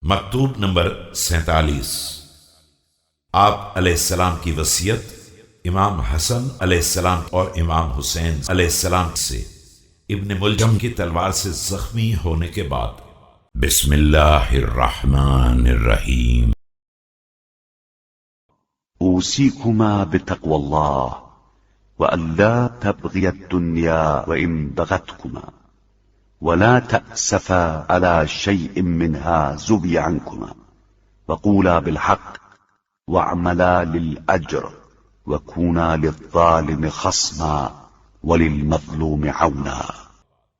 مکتوب نمبر 47۔ آپ علیہ السلام کی وصیت امام حسن علیہ السلام اور امام حسین علیہ السلام سے ابن ملجم کی تلوار سے زخمی ہونے کے بعد۔ بسم اللہ الرحمن الرحیم۔ أوصيكما بتقوى الله وأن لا تبغي الدنيا وإن بغتكما ولا تأسفا على شيء منها زبي عنكما وقولا بالحق واعملا للأجر وكونا للظالم خصما وللمظلوم عونا۔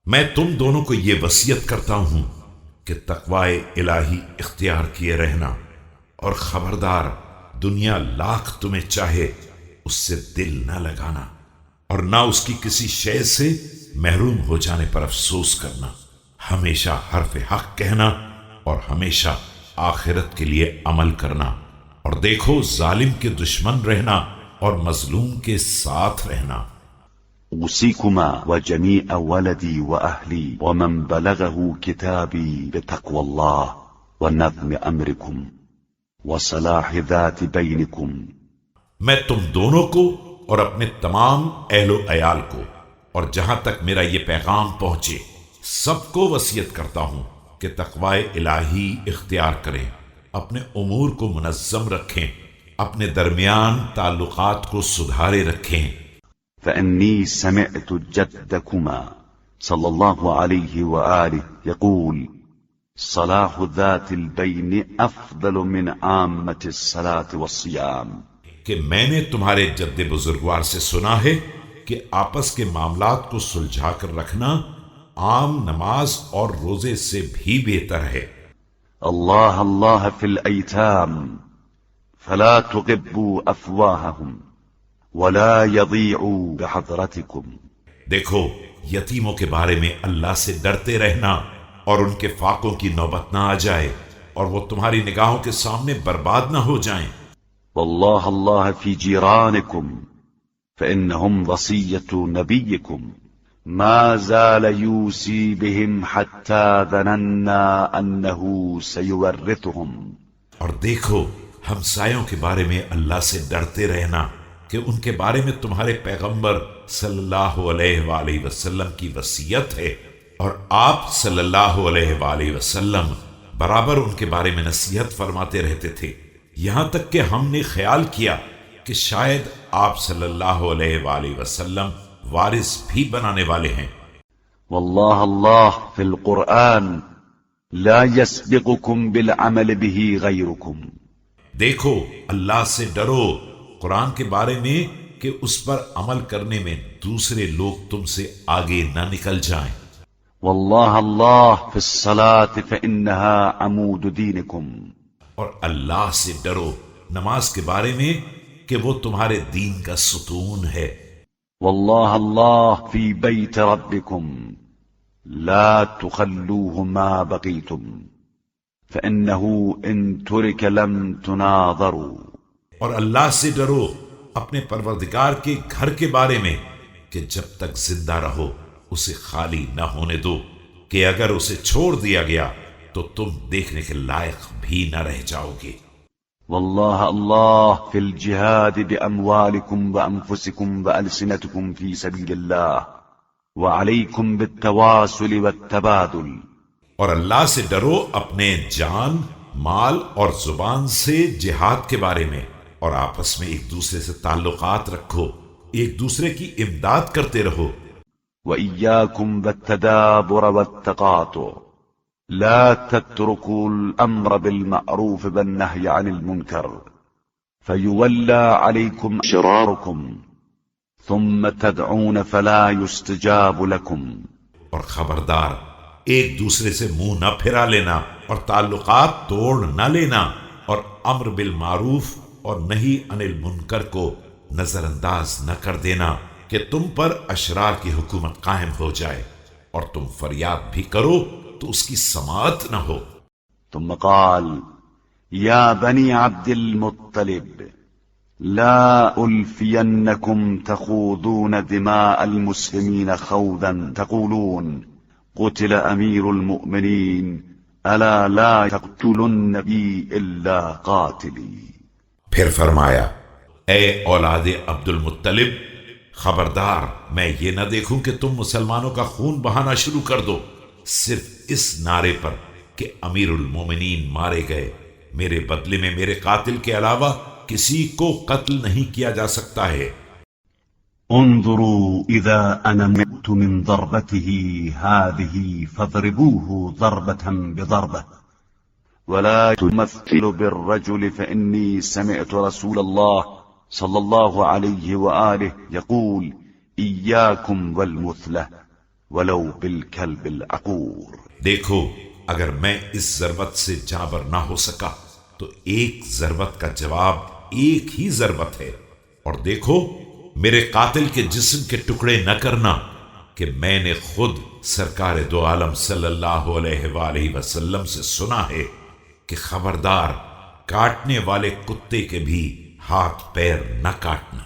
میں تم دونوں کو یہ وصیت کرتا ہوں کہ تقوی الہی اختیار کیے رہنا، اور خبردار دنیا لاکھ تمہیں چاہے اس سے دل نہ لگانا، اور نہ اس کی کسی شے سے محروم ہو جانے پر افسوس کرنا، ہمیشہ حرف حق کہنا اور ہمیشہ آخرت کے لیے عمل کرنا، اور دیکھو ظالم کے دشمن رہنا اور مظلوم کے ساتھ رہنا۔ أوصيكما وجميع ولدي وأهلي ومن بلغه كتابي بتقوى الله ونظم أمركم وصلاح ذات بينكم۔ میں تم دونوں کو اور اپنے تمام اہل و عیال کو اور جہاں تک میرا یہ پیغام پہنچے سب کو وصیت کرتا ہوں کہ تقوی الہی اختیار کریں، اپنے امور کو منظم رکھیں، اپنے درمیان تعلقات کو سدھارے رکھیں۔ فإني سمعت جدكما صلى الله عليه وآله يقول صلاح ذات البين أفضل من عامة الصلاة والصيام۔ کہ میں نے تمہارے جد بزرگوار سے سنا ہے کہ آپس کے معاملات کو سلجھا کر رکھنا عام نماز اور روزے سے بھی بہتر ہے۔ الله الله في الأيتام فلا تغبوا أفواههم ولا يضيعوا بحضرتكم۔ دیکھو یتیموں کے بارے میں اللہ سے ڈرتے رہنا اور ان کے فاقوں کی نوبت نہ آ جائے اور وہ تمہاری نگاہوں کے سامنے برباد نہ ہو جائیں۔ والله الله في جيرانكم فإنهم وصية نبيكم ما زال يوصي بهم حتى ظننا أنه سيورثهم۔ اور دیکھو ہمسایوں کے بارے میں اللہ سے ڈرتے رہنا کہ ان کے بارے میں تمہارے پیغمبر صلی اللہ علیہ وآلہ وسلم کی وصیت ہے، اور آپ صلی اللہ علیہ وآلہ وسلم برابر ان کے بارے میں نصیحت فرماتے رہتے تھے، یہاں تک کہ ہم نے خیال کیا کہ شاید آپ صلی اللہ علیہ وآلہ وسلم وارث بھی بنانے والے ہیں۔ والله الله في القرآن لا يسبقكم بالعمل به غيركم۔ دیکھو اللہ سے ڈرو قرآن کے بارے میں کہ اس پر عمل کرنے میں دوسرے لوگ تم سے آگے نہ نکل جائیں۔ والله الله في الصلاة فإنها عمود دينكم۔ اور اللہ سے ڈرو نماز کے بارے میں کہ وہ تمہارے دین کا ستون ہے۔ والله الله في بيت ربكم لا تخلوه ما بقيتم فإنه إن ترك لم تناظروا۔ اور اللہ سے ڈرو اپنے پروردگار کے گھر کے بارے میں کہ جب تک زندہ رہو اسے خالی نہ ہونے دو، کہ اگر اسے چھوڑ دیا گیا تو تم دیکھنے کے لائق بھی نہ رہ جاؤ گے۔ والله الله في الجهاد بأموالكم وأنفسكم وألسنتكم في سبيل الله وعليكم بالتواصل والتبادل۔ اور اللہ سے ڈرو اپنے جان، مال اور زبان سے جہاد کے بارے میں، اور آپس میں ایک دوسرے سے تعلقات رکھو، ایک دوسرے کی امداد کرتے رہو۔ وإياكم والتدابر والتقاطع لا تتركوا الأمر بالمعروف والنهي عن المنكر فيولى عليكم شراركم ثم تدعون فلا يستجاب لكم۔ اور خبردار ایک دوسرے سے منہ نہ پھرا لینا اور تعلقات توڑ نہ لینا، اور امر بالمعروف اور نہی عن المنکر کو نظر انداز نہ کر دینا کہ تم پر اشرار کی حکومت قائم ہو جائے، اور تم فریاد بھی کرو تو اس کی سماعت نہ ہو۔ ثم قال يا بني عبد المطلب لا ألفينكم تخوضون دماء المسلمين خوضا تقولون قتل أمير المؤمنين ألا لا يقتلن بي إلا قاتلي. پھر فرمایا اے اولاد عبد المطلب، خبردار میں یہ نہ دیکھوں کہ تم مسلمانوں کا خون بہانا شروع کر دو صرف اس نعرے پر کہ امیر المومنین مارے گئے، میرے بدلے میں میرے قاتل کے علاوہ کسی کو قتل نہیں کیا جا سکتا ہے۔ انظروا إذا أنا مت من ضربته هذه فاضربوه ضربة بضربة ولا تمثل بالرجل فإني سمعت رسول الله صلى الله عليه وآله يقول إياكم والمثلة ولو بالكلب العقور۔ دیکھو اگر میں اس ضربت سے جابر نہ ہو سکا تو ایک ضربت کا جواب ایک ہی ضربت ہے، اور دیکھو میرے قاتل کے جسم کے ٹکڑے نہ کرنا کہ میں نے خود سرکار دو عالم صلی اللہ علیہ وآلہ وسلم سے سنا ہے کہ خبردار کاٹنے والے کتے کے بھی ہاتھ پیر نہ کاٹنا۔